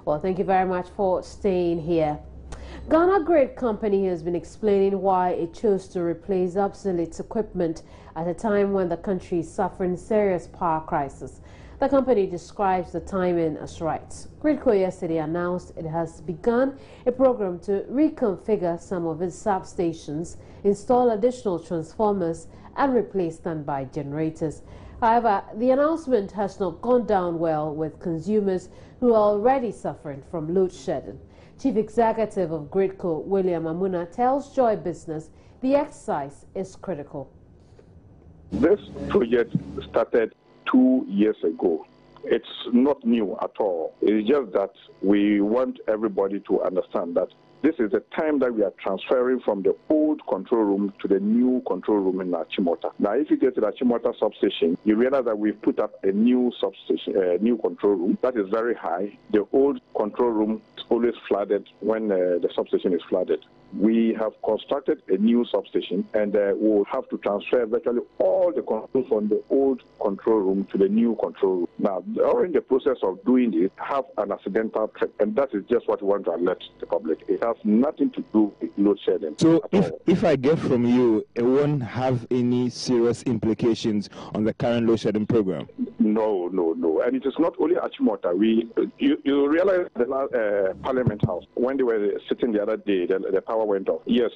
Well, thank you very much for staying here. Ghana Grid Company has been explaining why it chose to replace obsolete equipment at a time when the country is suffering serious power crisis. The company describes the timing as right. Gridco yesterday announced it has begun a program to reconfigure some of its substations, install additional transformers, and replace standby generators. However, the announcement has not gone down well with consumers who are already suffering from load shedding. Chief Executive of Gridco, William Amuna, tells Joy Business the exercise is critical. This project started 2 years ago. It's not new at all. It's just that we want everybody to understand that this is the time that we are transferring from the old control room to the new control room in Achimota. Now, if you get to the Achimota substation, you realize that we've put up a new substation, a new control room that is very high. The old control room is always flooded when the substation is flooded. We have constructed a new substation, and we'll have to transfer virtually all the controls from the old control room to the new control room. Now, during the process of doing this, have an accidental trip, and that is just what we want to alert the public. It has nothing to do with load shedding. So if I get from you, it won't have any serious implications on the current load shedding program? No. And it is not only Achimota. You realize the last Parliament House, when they were sitting the other day, the power went off. Yes,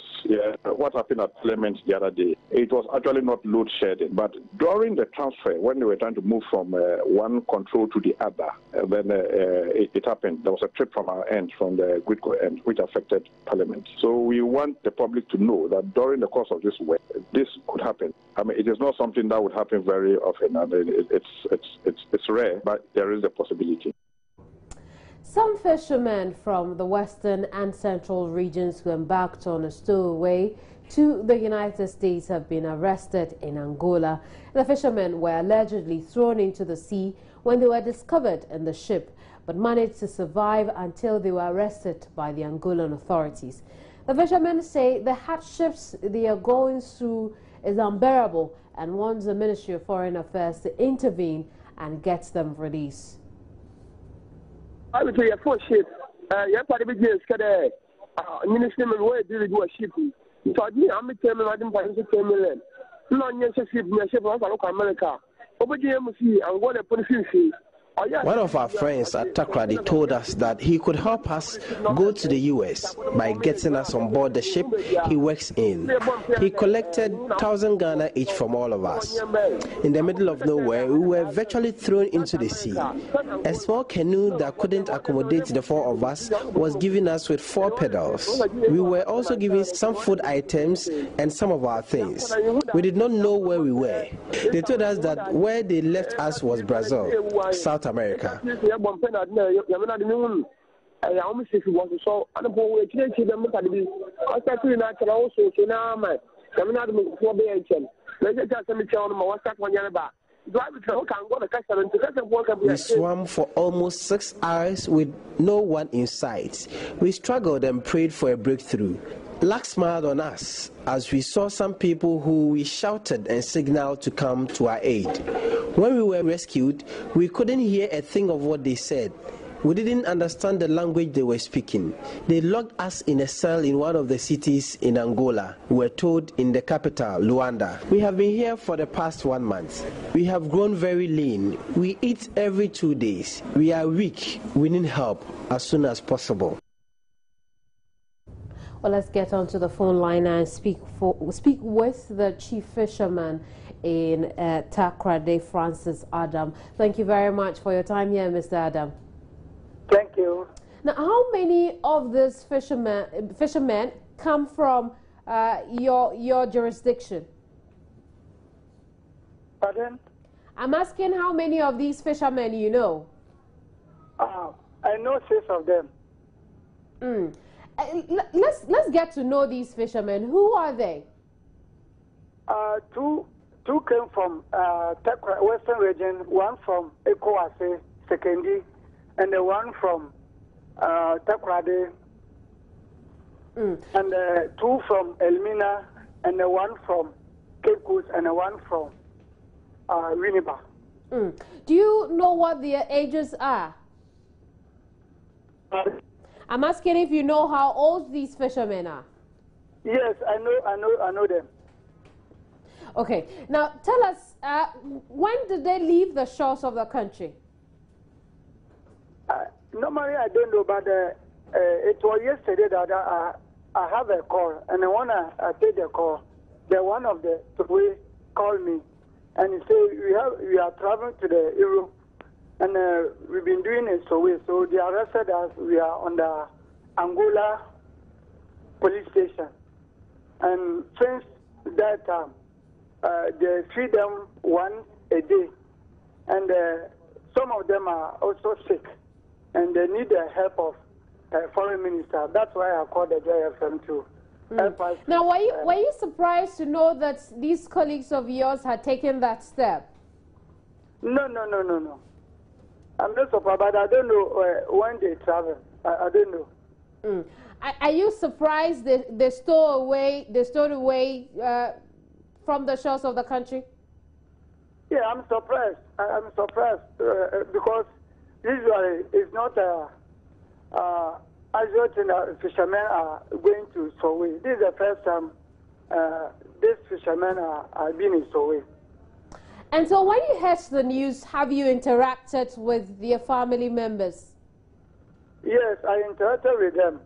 what happened at Parliament the other day, it was actually not load shedding. But during the transfer, when they were trying to move from one control to the other, then it happened. There was a trip from our end, from the Gridco end, which affected Parliament. So we want the public to know that during the course of this work, this could happen. I mean, it is not something that would happen very often. I mean, it's rare, but there is a possibility. Some fishermen from the western and central regions who embarked on a stowaway to the United States have been arrested in Angola. The fishermen were allegedly thrown into the sea when they were discovered in the ship, but managed to survive until they were arrested by the Angolan authorities. The fishermen say the hardships they are going through is unbearable and wants the Ministry of Foreign Affairs to intervene and get them released. I would say a four ship. Yeah, part of it is that Minister Manuel did do a ship. So I telling I didn't find 10 million. No, yes, a ship of America. Over the MC, I'm going to put a One of our friends at Takrady told us that he could help us go to the US by getting us on board the ship he works in. He collected 1,000 Ghana each from all of us. In the middle of nowhere, we were virtually thrown into the sea. A small canoe that couldn't accommodate the four of us was given us with 4 pedals. We were also given some food items and some of our things. We did not know where we were. They told us that where they left us was Brazil, South America. We swam for almost 6 hours with no one in sight. We struggled and prayed for a breakthrough. Luck smiled on us as we saw some people who we shouted and signaled to come to our aid. When we were rescued, we couldn't hear a thing of what they said. We didn't understand the language they were speaking. They locked us in a cell in one of the cities in Angola. We were told in the capital, Luanda. We have been here for the past 1 month. We have grown very lean. We eat every 2 days. We are weak. We need help as soon as possible. Well, let's get onto the phone line and speak with the chief fisherman in Takrady, Francis Adam. Thank you very much for your time here, Mr. Adam. Thank you. Now, how many of these fishermen come from your jurisdiction? Pardon? I'm asking how many of these fishermen you know. I know 6 of them. Let's get to know these fishermen. Who are they? Two came from Western region, one from Ecoase, Sekendi, and the one from Takrady, and 2 from Elmina, and the one from Cape Coast, and the one from Winnipeg. Do you know what their ages are? I'm asking if you know how old these fishermen are. Yes, I know them. Okay, now tell us, when did they leave the shores of the country? Normally, I don't know, but it was yesterday that I have a call, and when I take the call, the one of the three called me, and he said we are traveling to the Europe, and we've been doing it so they arrested us. We are on the Angola police station, and since that time, they feed them once a day, and some of them are also sick, and they need the help of foreign minister. That's why I called the JFM to help us. Now, were you surprised to know that these colleagues of yours had taken that step? No. I'm not surprised, but I don't know when they travel. I don't know. Are you surprised they stole away from the shores of the country? Yeah, I'm surprised. I'm surprised because usually it's not as fishermen are going to Sowe. This is the first time these fishermen are being in Sowe. And so when you heard the news, have you interacted with their family members? Yes, I interacted with them.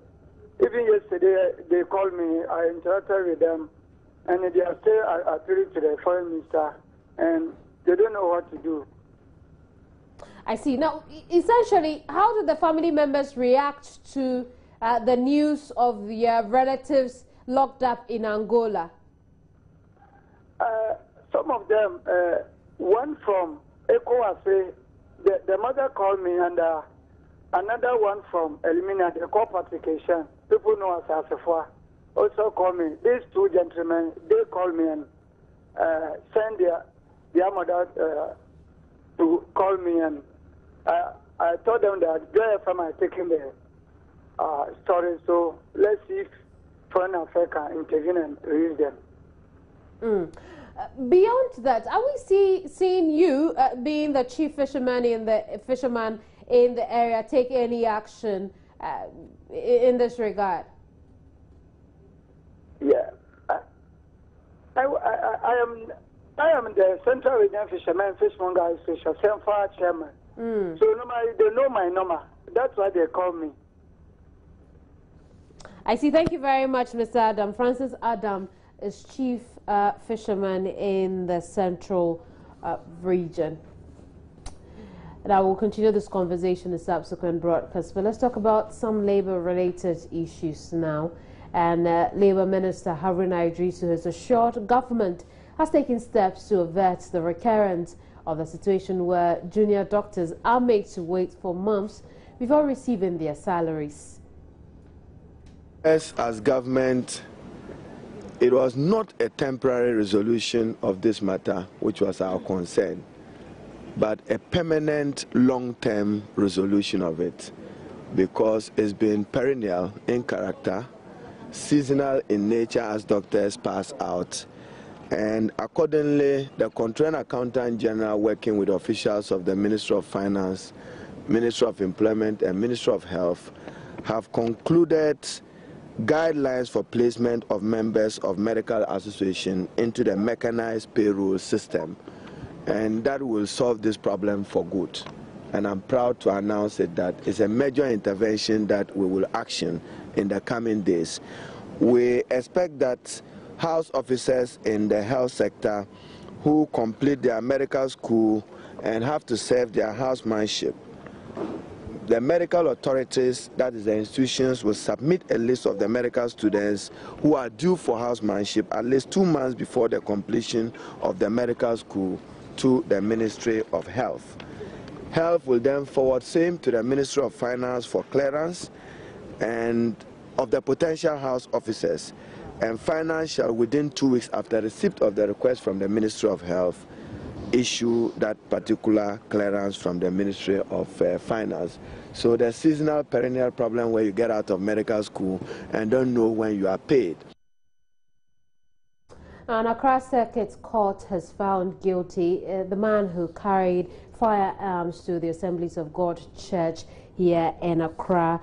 Even yesterday, they called me. I interacted with them, and they are still appealing to the foreign minister, and they don't know what to do. I see. Now, essentially, how did the family members react to the news of their relatives locked up in Angola? Some of them, one from ECOWAS, the mother called me, and another one from Elimina, the co-application, people know as Asafua, also called me. These two gentlemen, they called me and sent their mother to call me, and I told them that JFM are taking the story, so let's see if Foreign Affairs can intervene and release them. Beyond that, are we seeing you being the chief fisherman in the area take any action in this regard? Yeah, I am the Central Region Fisherman Fishmonger Association chairman. So normally they know my number. That's why they call me. I see. Thank you very much, Mr. Adam. Francis Adam is chief fisherman in the Central region. And I will continue this conversation in subsequent broadcasts. But let's talk about some labor-related issues now. And Labour Minister Haruna Idrisu has assured government has taken steps to avert the recurrence of the situation where junior doctors are made to wait for months before receiving their salaries. As government, it was not a temporary resolution of this matter, which was our concern, but a permanent long-term resolution of it, because it's been perennial in character, seasonal in nature as doctors pass out, and accordingly the Controller Accountant General, working with officials of the Ministry of Finance, Ministry of Employment and Ministry of Health, have concluded guidelines for placement of members of medical association into the mechanized payroll system, and that will solve this problem for good. And I'm proud to announce that it's a major intervention that we will action in the coming days. We expect that house officers in the health sector who complete their medical school and have to serve their housemanship, the medical authorities, that is the institutions, will submit a list of the medical students who are due for housemanship at least 2 months before the completion of the medical school to the Ministry of Health. Health will then forward same to the Ministry of Finance for clearance and of the potential house officers. And Finance shall, within 2 weeks after receipt of the request from the Ministry of Health, issue that particular clearance from the Ministry of Finance. So the seasonal perennial problem where you get out of medical school and don't know when you are paid. An Accra Circuit Court has found guilty the man who carried firearms to the Assemblies of God Church here in Accra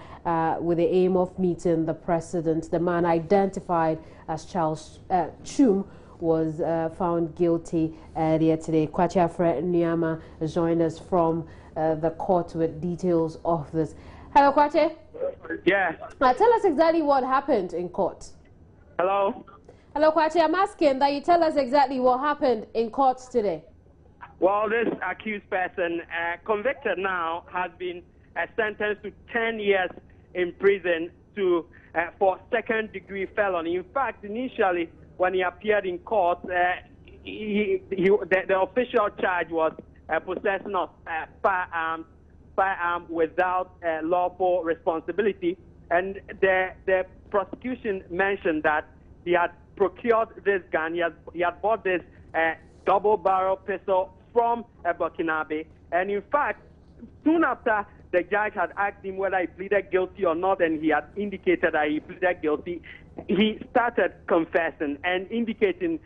with the aim of meeting the president. The man identified as Charles Chum was found guilty earlier today. Kwachi Afre Nyama joined us from the court with details of this. Hello, Kwachi. Yeah. Tell us exactly what happened in court. Hello. Hello, Kwachi. I'm asking that you tell us exactly what happened in court today. Well, this accused person, convicted now, has been sentenced to 10 years in prison for second-degree felony. In fact, initially, when he appeared in court, the official charge was possession of firearm without lawful responsibility, and the prosecution mentioned that he had procured this gun. He had bought this double-barrel pistol from Burkinabe, and in fact, soon after the judge had asked him whether he pleaded guilty or not, and he had indicated that he pleaded guilty, he started confessing and indicating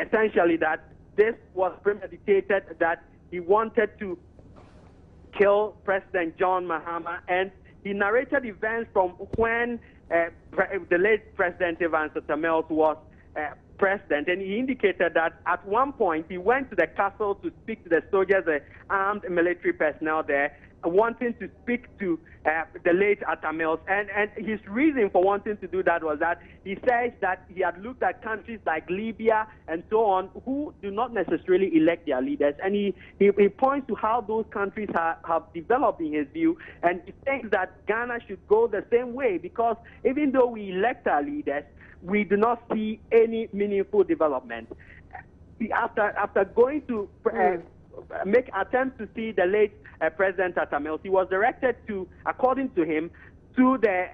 essentially that this was premeditated, that he wanted to kill President John Mahama, and he narrated events from when the late President Evans Tamale was president, and he indicated that at one point he went to the castle to speak to the soldiers, the armed military personnel there, wanting to speak to the late Atamels, and his reason for wanting to do that was that he says that he had looked at countries like Libya and so on who do not necessarily elect their leaders, and he points to how those countries have developed in his view, and he thinks that Ghana should go the same way, because even though we elect our leaders, we do not see any meaningful development. After going to make attempts to see the late President Atamels, he was directed to, according to him, to the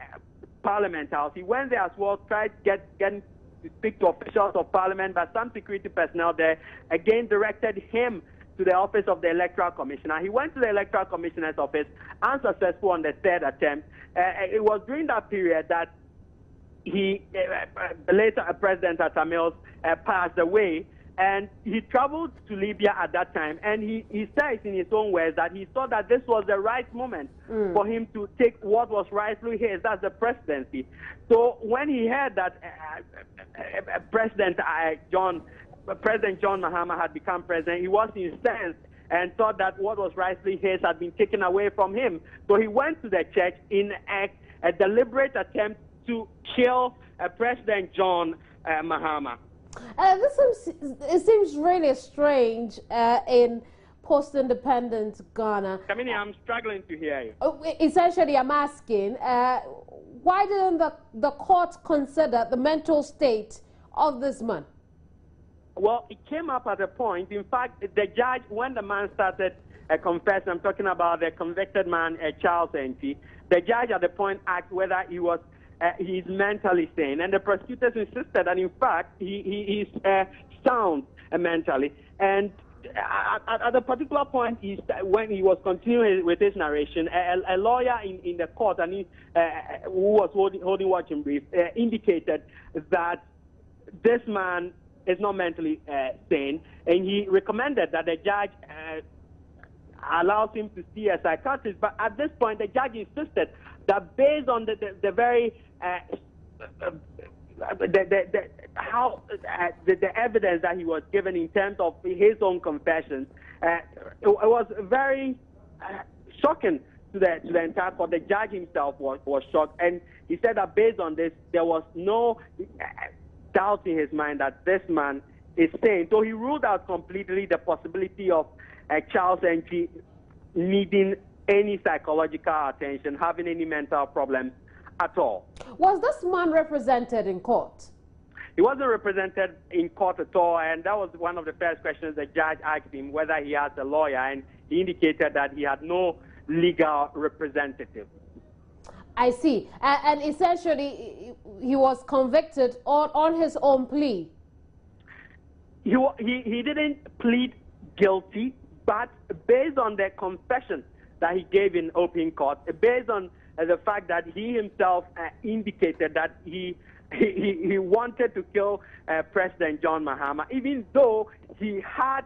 Parliament House. He went there as well, tried getting to speak to officials of Parliament, but some security personnel there again directed him to the office of the Electoral Commissioner. He went to the Electoral Commissioner's office, unsuccessful on the third attempt. It was during that period that later President Atamels passed away, and he traveled to Libya at that time, and he says in his own words that he thought that this was the right moment for him to take what was rightfully his, that's the presidency. So when he heard that President John Mahama had become president, he was incensed and thought that what was rightfully his had been taken away from him. So he went to the church in a deliberate attempt to kill President John Mahama. It seems really strange in post-independent Ghana. Kamini, I'm struggling to hear you. Essentially, I'm asking, why didn't the court consider the mental state of this man? Well, it came up at a point. In fact, the judge, when the man started confessing, I'm talking about the convicted man, Charles N.T., the judge at the point asked whether he's mentally sane, and the prosecutors insisted that in fact he is sound mentally. And at a particular point, when he was continuing with his narration, a lawyer in the court, and who was holding watching brief, indicated that this man is not mentally sane, and he recommended that the judge allows him to see a psychiatrist. But at this point, the judge insisted that based on the very the evidence that he was given in terms of his own confessions, it was very shocking to the entire court. The judge himself was shocked, and he said that based on this, there was no doubt in his mind that this man is sane. So he ruled out completely the possibility of Charles N.G. needing any psychological attention, having any mental problems at all. Was this man represented in court? He wasn't represented in court at all, and that was one of the first questions the judge asked him, whether he has a lawyer, and he indicated that he had no legal representative. I see. And essentially, he was convicted on his own plea. He didn't plead guilty, but based on the confession that he gave in open court, based on the fact that he himself indicated that he wanted to kill President John Mahama, even though he had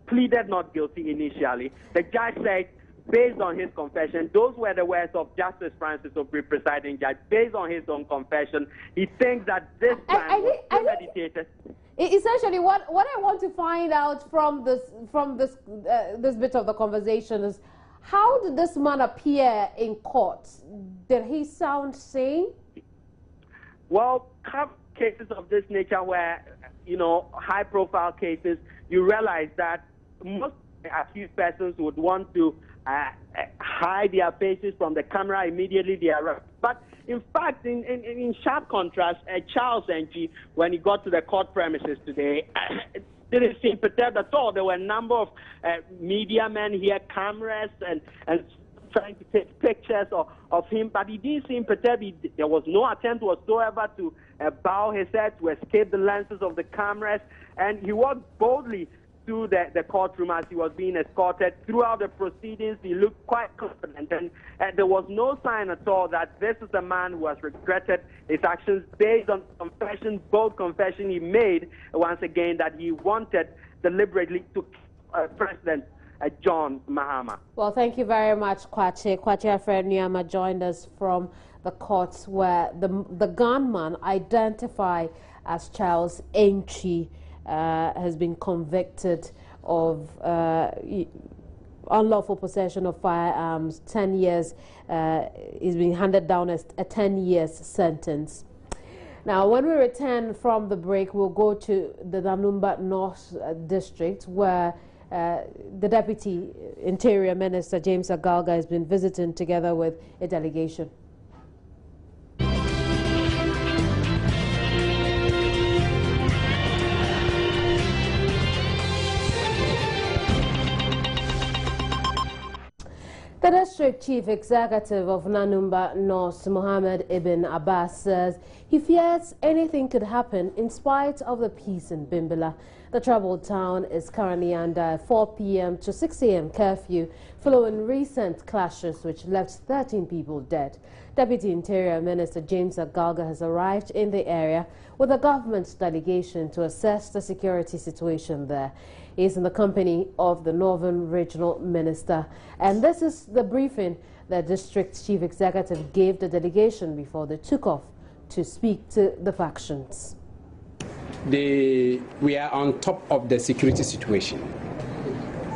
pleaded not guilty initially. The judge said, based on his confession, those were the words of Justice Francis Obri, presiding judge. Based on his own confession, he thinks that this plan was premeditated. Essentially, what I want to find out from this bit of the conversation is, how did this man appear in court? Did he sound sane? Well, cases of this nature where, high-profile cases, you realize that most accused persons would want to hide their faces from the camera immediately they arrive. But in fact, in sharp contrast, Charles Ng, when he got to the court premises today, didn't seem perturbed at all. There were a number of media men here, cameras, and trying to take pictures of him, but he didn't seem perturbed. There was no attempt whatsoever to bow his head to escape the lenses of the cameras, and he walked boldly through the courtroom as he was being escorted. Throughout the proceedings, he looked quite confident, and there was no sign at all that this is a man who has regretted his actions based on confession, bold confession he made once again that he wanted deliberately to kill President John Mahama. Well, thank you very much, Kwache. Kwache Alfred Nyama joined us from the courts where the gunman, identified as Charles Ng, has been convicted of unlawful possession of firearms. 10 years is being handed down as a 10 years sentence. Now, when we return from the break, we'll go to the Nanumba North District, where the Deputy Interior Minister James Agalga has been visiting together with a delegation. The District Chief Executive of Nanumba North, Mohammed Ibn Abbas, says he fears anything could happen in spite of the peace in Bimbilla. The troubled town is currently under a 4 p.m. to 6 a.m. curfew following recent clashes which left 13 people dead. Deputy Interior Minister James Agalga has arrived in the area with a government delegation to assess the security situation there. He is in the company of the Northern Regional Minister. And this is the briefing the District Chief Executive gave the delegation before they took off to speak to the factions. We are on top of the security situation.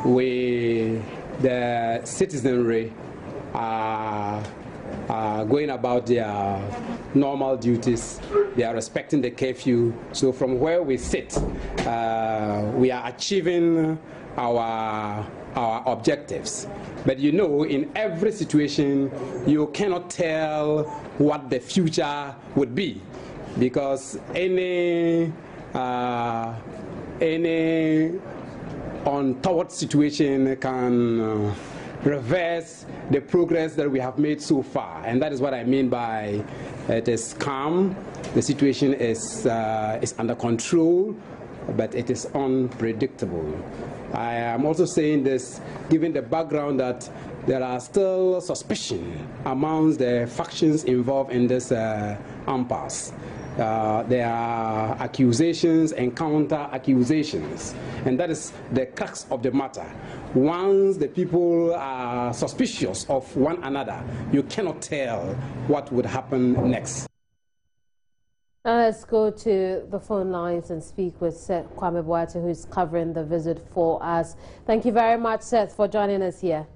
The citizenry are going about their normal duties. They are respecting the curfew. So from where we sit, we are achieving our objectives. But in every situation, you cannot tell what the future would be, because any untoward situation can reverse the progress that we have made so far. And that is what I mean by it is calm, the situation is under control, but it is unpredictable. I am also saying this given the background that there are still suspicion amongst the factions involved in this impasse. There are accusations and counter-accusations, and that is the crux of the matter. Once the people are suspicious of one another, you cannot tell what would happen next. Now let's go to the phone lines and speak with Seth Kwame Boate, who is covering the visit for us. Thank you very much, Seth, for joining us here.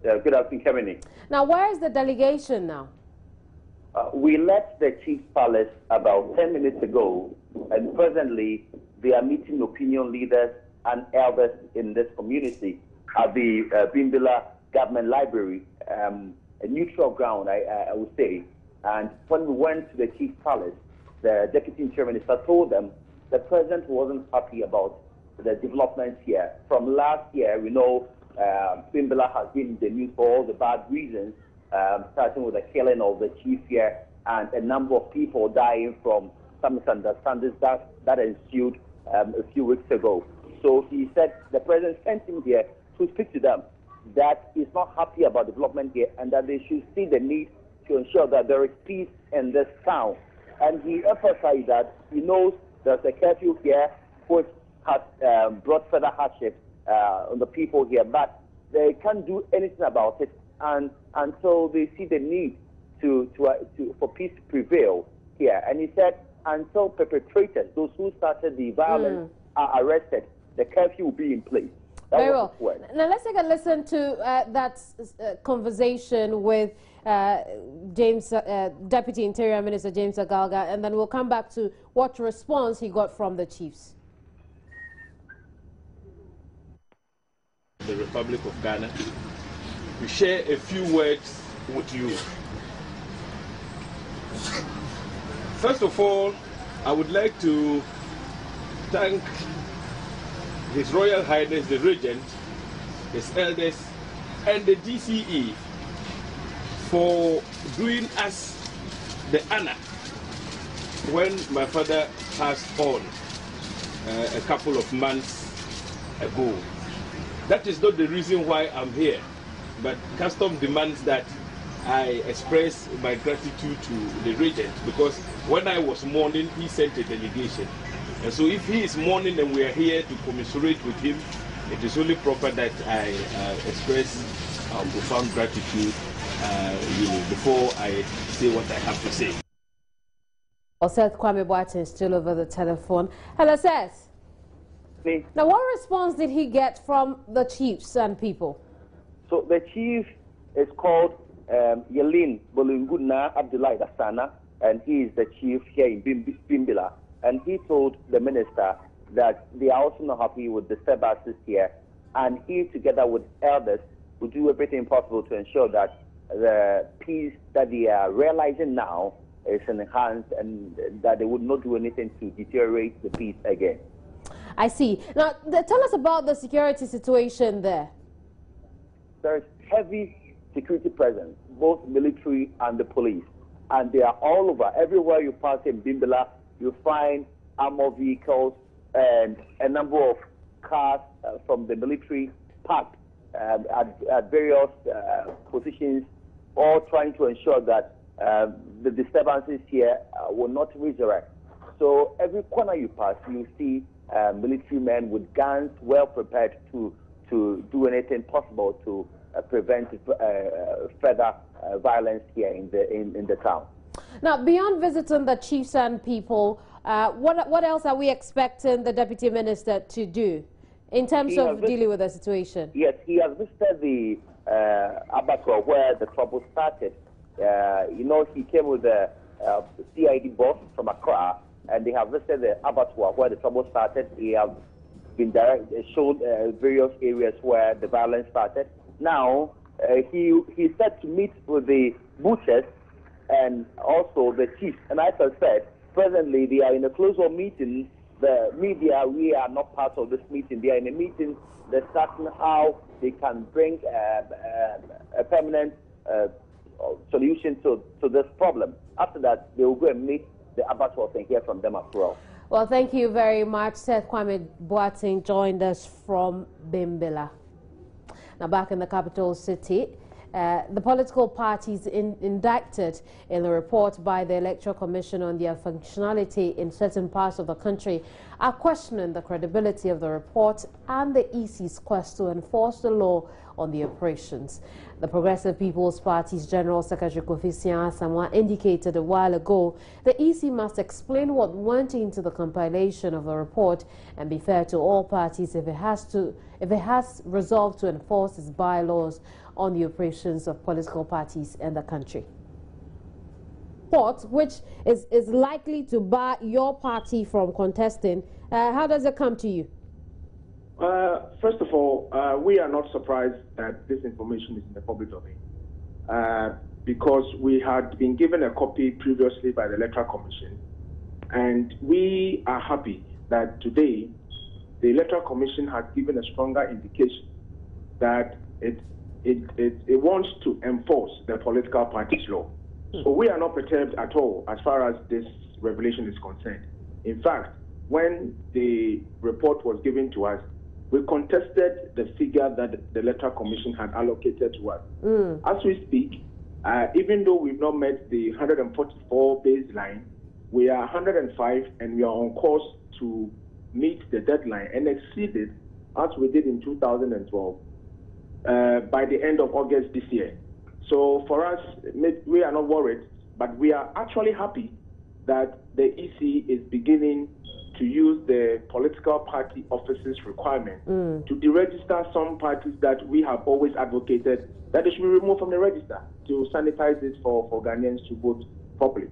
Good afternoon, Kevin. Now, where is the delegation now? We left the Chief's Palace about 10 minutes ago, and presently they are meeting opinion leaders and elders in this community at the Bimbilla Government Library, a neutral ground, I would say. And when we went to the Chief's Palace, the Deputy Interior Minister told them the President wasn't happy about the developments here. From last year, we know Bimbilla has been in the news for all the bad reasons, starting with the killing of the chief here and a number of people dying from some misunderstandings that ensued a few weeks ago. So he said the President sent him here to speak to them, that he's not happy about development here and that they should see the need to ensure that there is peace in this town. And he emphasized that he knows there's a curfew here which has brought further hardship on the people here, but they can't do anything about it, and so they see the need for peace to prevail here. And he said, until perpetrators, those who started the violence, are arrested, the curfew will be in place. Very well. Now let's take a listen to that conversation with Deputy Interior Minister James Agalga, and then we'll come back to what response he got from the chiefs. The Republic of Ghana, to share a few words with you. First of all, I would like to thank His Royal Highness the Regent, his elders, and the DCE for doing us the honor when my father passed on a couple of months ago. That is not the reason why I'm here, but custom demands that I express my gratitude to the Regent, because when I was mourning, he sent a delegation. And so if he is mourning and we are here to commiserate with him, it is only proper that I express profound gratitude before I say what I have to say. Seth Kwame Boateng is still over the telephone. Hello, Seth. Me. Now, what response did he get from the chiefs and people? So the chief is called Yelin Bolunguna Abdullahi Dasana, and he is the chief here in Bimbila. And he told the minister that they are also not happy with the disturbances here, and he, together with elders, will do everything possible to ensure that the peace that they are realizing now is enhanced, and that they would not do anything to deteriorate the peace again. I see. Now, tell us about the security situation there. There is heavy security presence, both military and the police, and they are all over. Everywhere you pass in Bimbila, you find armored vehicles and a number of cars from the military parked at various positions, all trying to ensure that the disturbances here will not resurrect. So every corner you pass, you see military men with guns, well prepared to do anything possible to prevent further violence here in the town. Now, beyond visiting the chiefs and people, what else are we expecting the Deputy Minister to do in terms of dealing with the situation? Yes, he has visited the abattoir where the trouble started. You know, he came with the CID boss from Accra, and they have visited the abattoir where the trouble started. He has been showed various areas where the violence started. Now, he said to meet with the butchers and also the chiefs. And as I said, presently they are in a closed-door meeting. The media, we are not part of this meeting. They are in a meeting discussing how they can bring a permanent solution to this problem. After that, they will go and meet the abattoirs and hear from them as well. Well, thank you very much. Seth Kwame Boateng joined us from Bimbila. Now, back in the capital city, the political parties indicted in the report by the Electoral Commission on their functionality in certain parts of the country are questioning the credibility of the report and the EC's quest to enforce the law on the operations. The Progressive People's Party's General Secretary Kofi Asamoah indicated a while ago the EC must explain what went into the compilation of the report and be fair to all parties if it has resolved to enforce its bylaws on the operations of political parties in the country. What, which is likely to bar your party from contesting, how does it come to you? First of all, we are not surprised that this information is in the public domain because we had been given a copy previously by the Electoral Commission, and we are happy that today the Electoral Commission has given a stronger indication that it wants to enforce the political parties law. So we are not perturbed at all as far as this revelation is concerned. In fact, when the report was given to us, we contested the figure that the Electoral Commission had allocated to us. As we speak, even though we've not met the 144 baseline, we are 105 and we are on course to meet the deadline and exceed it as we did in 2012 by the end of August this year. So for us, we are not worried, but we are actually happy that the EC is beginning to use the political party offices requirement to deregister some parties that we have always advocated that they should be removed from the register to sanitize it for Ghanaians to vote properly.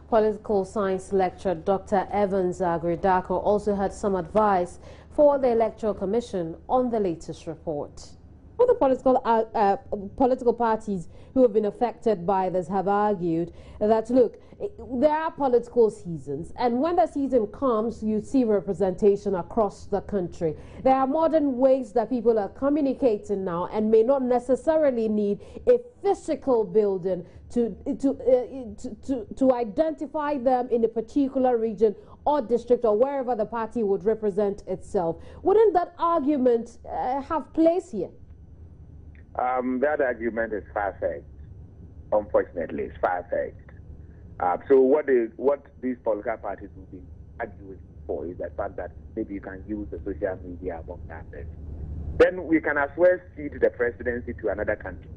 Political science lecturer Dr. Evans Agridako also had some advice for the Electoral Commission on the latest report. All the political parties who have been affected by this have argued that, look, there are political seasons, and when the season comes, you see representation across the country. There are modern ways that people are communicating now and may not necessarily need a physical building to identify them in a particular region or district or wherever the party would represent itself. Wouldn't that argument have place here? That argument is far-fetched. Unfortunately, it's far-fetched. So what these political parties will be arguing for is the fact that maybe you can use the social media among others. Then we can as well cede the presidency to another country.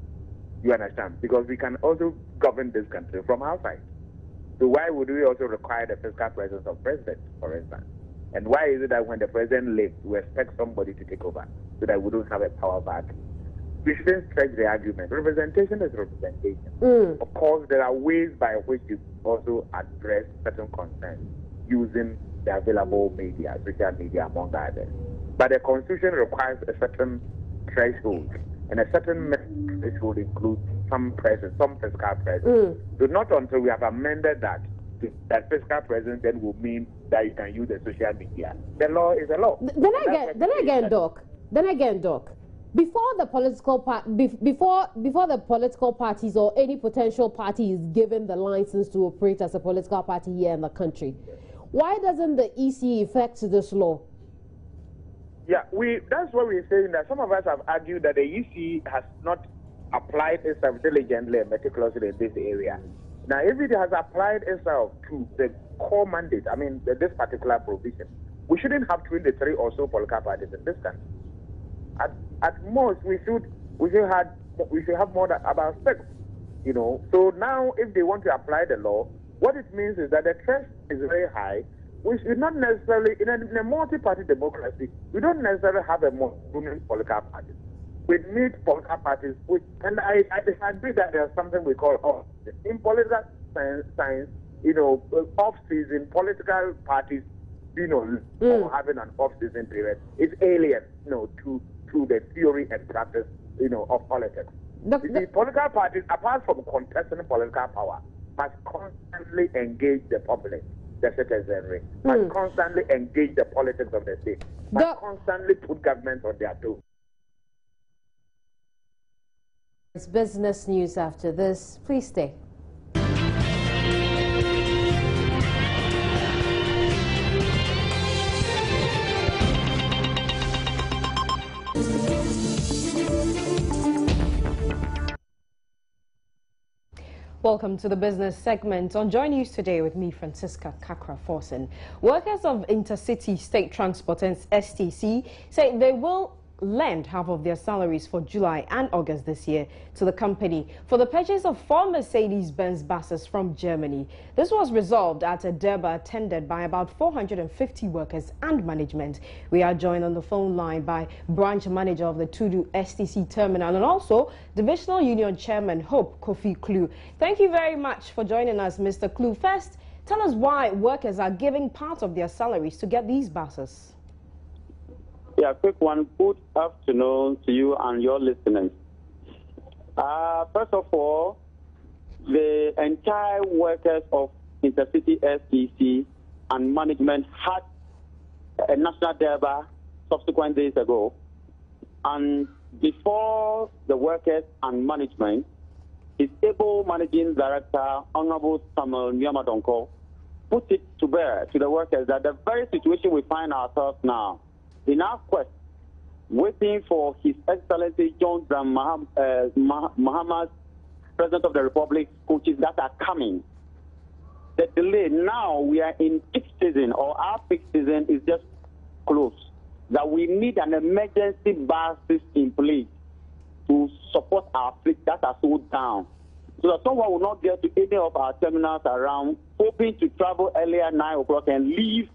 You understand? Because we can also govern this country from outside. So why would we also require the physical presence of president, for instance? And why is it that when the president leaves, we expect somebody to take over so that we don't have a power back? We shouldn't stretch the argument. Representation is representation. Of course, there are ways by which you also address certain concerns using the available media, social media, among others. But the Constitution requires a certain threshold, and a certain threshold includes some presence, some physical presence. So not until we have amended that physical presence then will mean that you can use the social media. The law is a law. Then again, Doc. Before the political parties or any potential party is given the license to operate as a political party here in the country, why doesn't the EC effect this law? Yeah, that's what we're saying, that some of us have argued that the EC has not applied itself diligently and meticulously in this area. Now, if it has applied itself to the core mandate, I mean, this particular provision, we shouldn't have 23 or so political parties in this country. At most, we should have more than about 6, you know. So now, if they want to apply the law, what it means is that the threshold is very high. We should not necessarily, in a multi-party democracy, we don't necessarily have a dominant political party. We need political parties, and I disagree that there's something we call off-season. In political science, you know, off-season political parties, you know, having an off-season period is alien, you know, to the theory and practice, you know, of politics. The political parties, apart from contesting political power, must constantly engage the public, the citizenry, must constantly engage the politics of the state, must constantly put governments on their toes. It's business news after this. Please stay. Welcome to the business segment on Joy News today with me, Francisca Kakra-Forsen. Workers of Intercity State Transport and STC say they will lend half of their salaries for July and August this year to the company for the purchase of 4 Mercedes-Benz buses from Germany. This was resolved at a Durbar attended by about 450 workers and management. We are joined on the phone line by branch manager of the Tudu STC terminal and also Divisional Union Chairman Hope Kofi Klu. Thank you very much for joining us, Mr. Klu. First, tell us why workers are giving part of their salaries to get these buses. Yeah, quick one. Good afternoon to you and your listeners. First of all, the entire workers of Intercity STC and management had a national Durbar subsequent days ago. And before the workers and management, his able managing director, Honorable Samuel Nyamadonko, put it to bear to the workers that the very situation we find ourselves now, in our quest, waiting for His Excellency John Mahama's President of the Republic coaches that are coming. The delay, now we are in peak season, or our peak season is just close. that we need an emergency basis in place to support our fleet that are sold down, so that someone will not get to any of our terminals around, hoping to travel earlier 9 o'clock and leave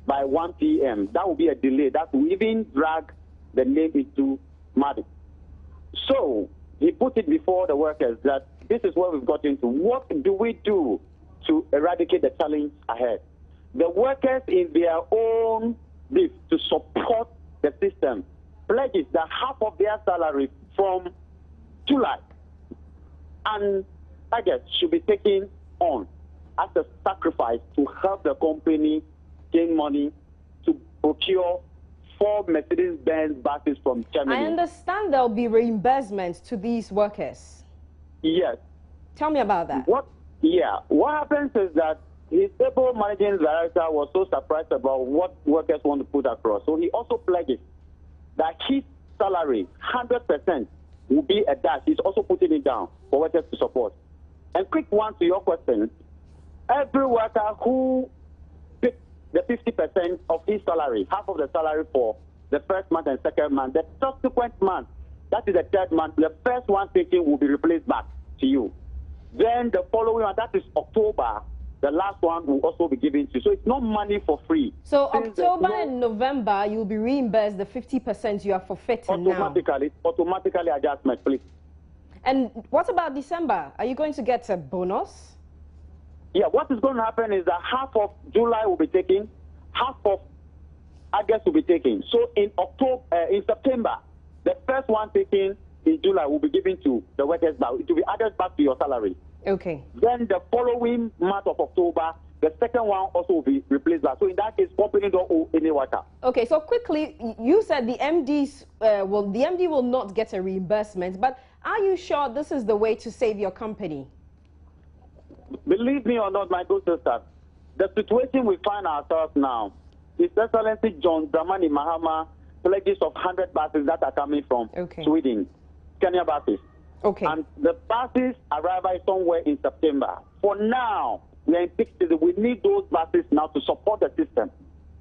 by 1 p.m. That will be a delay. That will even drag the name into mud. So he put it before the workers that this is what we've got into. What do we do to eradicate the challenge ahead? The workers, in their own bid to support the system, pledges that half of their salary from July and August should be taken on as a sacrifice to help the company gain money to procure 4 Mercedes-Benz buses from Germany. I understand there'll be reimbursements to these workers. Yes. Tell me about that. What happens is that his able managing director was so surprised about what workers want to put across. So he also pledges that his salary, 100%, will be a dash. He's also putting it down for workers to support. And quick one to your question. Every worker who picked the 50% of his salary, half of the salary for the first month and second month, the subsequent month, that is the third month, the first one taken will be replaced back to you. Then the following one, that is October, the last one will also be given to you. So it's not money for free. So October and November, you'll be reimbursed the 50% you are forfeiting now. Automatically adjustment, please. And what about December? Are you going to get a bonus? Yeah, what is going to happen is that half of July will be taken, half of August will be taken. So in September, the first one taken in July will be given to the workers back. It will be added back to your salary. Okay. Then the following month of October, the second one also will be replaced back. So in that case, company don't owe any worker. Okay, so quickly, you said the MD will not get a reimbursement, but are you sure this is the way to save your company? Believe me or not, my good sister, the situation we find ourselves now, His Excellency John Dramani Mahama pledges of 100 buses that are coming from Sweden, Kenya buses. Okay. And the buses arrive somewhere in September. For now, we are in peak season. We need those buses now to support the system.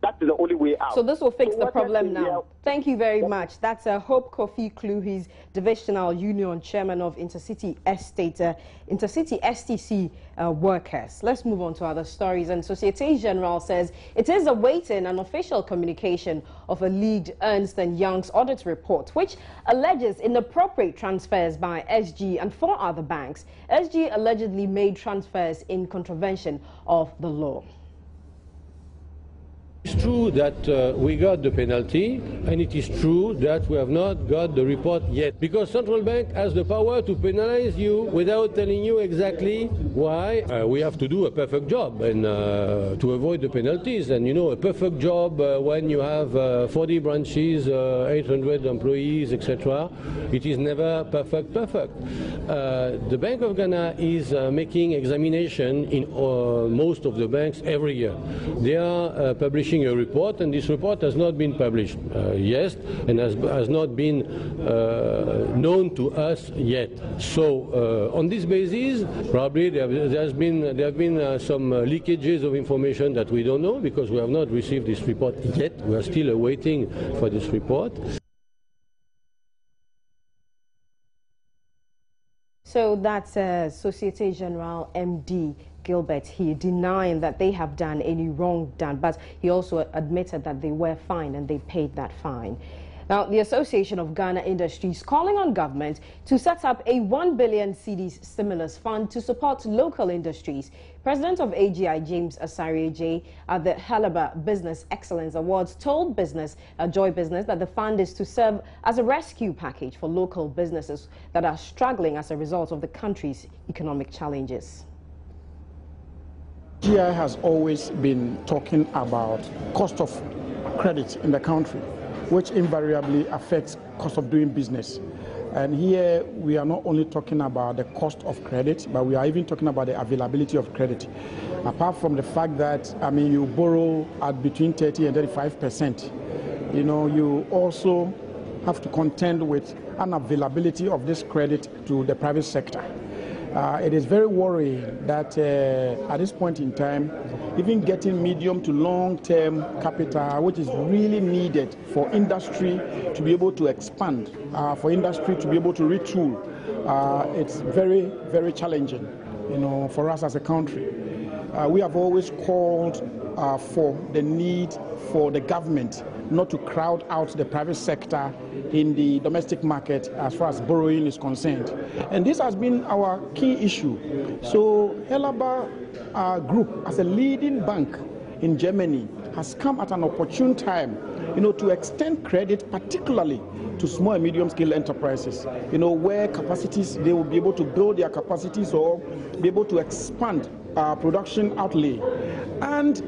That is the only way out. So this will fix the problem now. Thank you very much. That's Hope Kofi Klu. He's Divisional Union Chairman of Intercity STC workers. Let's move on to other stories. And Societe Generale says it is awaiting an official communication of a leaked Ernst & Young's audit report, which alleges inappropriate transfers by SG and 4 other banks. SG allegedly made transfers in contravention of the law. It's true that we got the penalty, and it is true that we have not got the report yet, because Central Bank has the power to penalize you without telling you exactly why. We have to do a perfect job and to avoid the penalties. And you know, a perfect job when you have 40 branches, 800 employees, etc. It is never perfect. The Bank of Ghana is making examination in most of the banks every year. They are publishing a report, and this report has not been published yet, and has not been known to us yet. So on this basis, probably there have been some leakages of information that we don't know, because we have not received this report yet. We are still awaiting for this report. So that's Societe Generale MD Gilbert here denying that they have done any wrong done, but he also admitted that they were fined and they paid that fine. Now, the Association of Ghana Industries calling on government to set up a 1 billion cedis stimulus fund to support local industries. President of AGI, James Asare at the Halaba Business Excellence Awards told Joy Business that the fund is to serve as a rescue package for local businesses that are struggling as a result of the country's economic challenges. GI has always been talking about cost of credit in the country, which invariably affects cost of doing business. And here we are not only talking about the cost of credit, but we are even talking about the availability of credit. Apart from the fact that, I mean, you borrow at between 30 and 35%, you know, you also have to contend with unavailability of this credit to the private sector. It is very worrying that at this point in time, even getting medium to long-term capital, which is really needed for industry to be able to expand, for industry to be able to retool, it's very, very challenging, for us as a country. We have always called for the need for the government not to crowd out the private sector in the domestic market as far as borrowing is concerned. And this has been our key issue. So Helaba Group, as a leading bank in Germany, has come at an opportune time, to extend credit, particularly to small and medium-scale enterprises, where capacities, they will be able to build their capacities or be able to expand production outlay and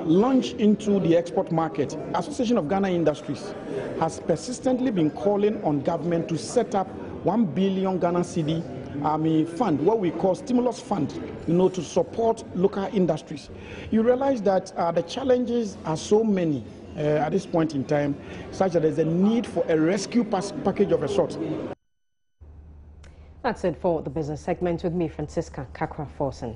launch into the export market. Association of Ghana Industries has persistently been calling on government to set up 1 billion Ghana cedi fund, what we call stimulus fund, to support local industries. You realize that the challenges are so many at this point in time, such that there's a need for a rescue package of a sort. That's it for the business segment with me, Francisca Kakra-Forson.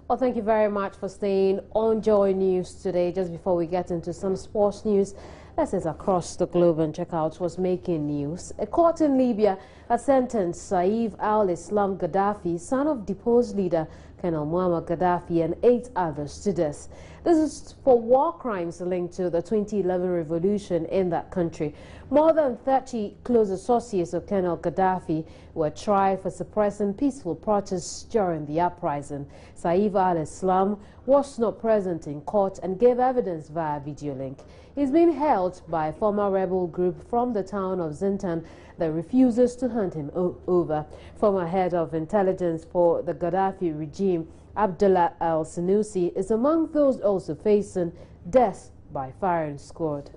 Well, thank you very much for staying on Joy News today. Just before we get into some sports news, let's head across the globe and check out what's making news. A court in Libya has sentenced Saif al-Islam Gaddafi, son of deposed leader Colonel Muammar Gaddafi, and 8 others to death. This is for war crimes linked to the 2011 revolution in that country. More than 30 close associates of Colonel Gaddafi were tried for suppressing peaceful protests during the uprising. Saif al-Islam was not present in court and gave evidence via video link. He's been held by a former rebel group from the town of Zintan that refuses to hand him over. Former head of intelligence for the Gaddafi regime, Abdullah al-Sanusi, is among those also facing death by firing squad.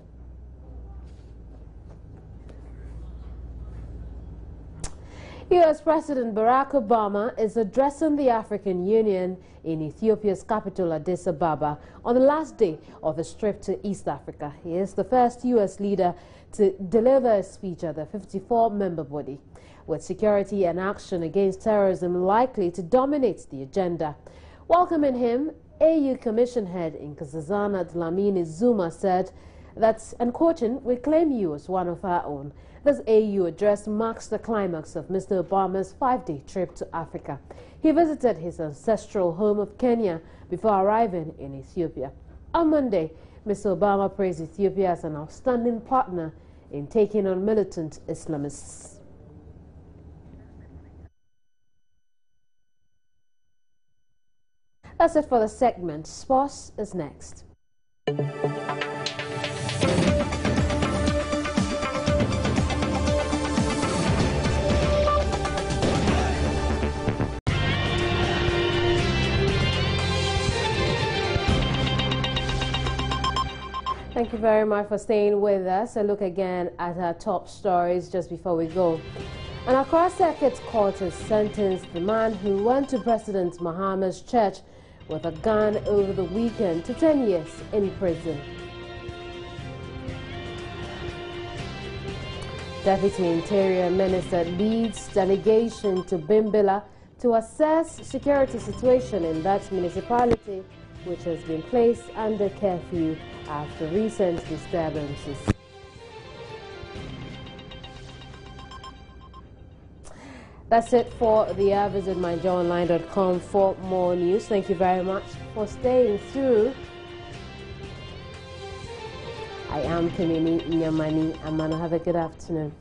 U.S. President Barack Obama is addressing the African Union in Ethiopia's capital, Addis Ababa, on the last day of his trip to East Africa. He is the first U.S. leader to deliver a speech at the 54-member body, with security and action against terrorism likely to dominate the agenda. Welcoming him, AU Commission head Nkosazana Dlamini Zuma said that, and quoting, "We claim you as one of our own." This AU address marks the climax of Mr. Obama's 5-day trip to Africa. He visited his ancestral home of Kenya before arriving in Ethiopia. On Monday, Mr. Obama praised Ethiopia as an outstanding partner in taking on militant Islamists. That's it for the segment. Sports is next. Thank you very much for staying with us. A look again at our top stories just before we go. An Accra Circuit Court has sentenced the man who went to President Mahama's church with a gun over the weekend to 10 years in prison. Deputy Interior Minister leads delegation to Bimbilla to assess security situation in that municipality, which has been placed under curfew after recent disturbances. That's it for the hour. Visit myjoyonline.com for more news. Thank you very much for staying through. I am Kenini Nyamani Amano. Have a good afternoon.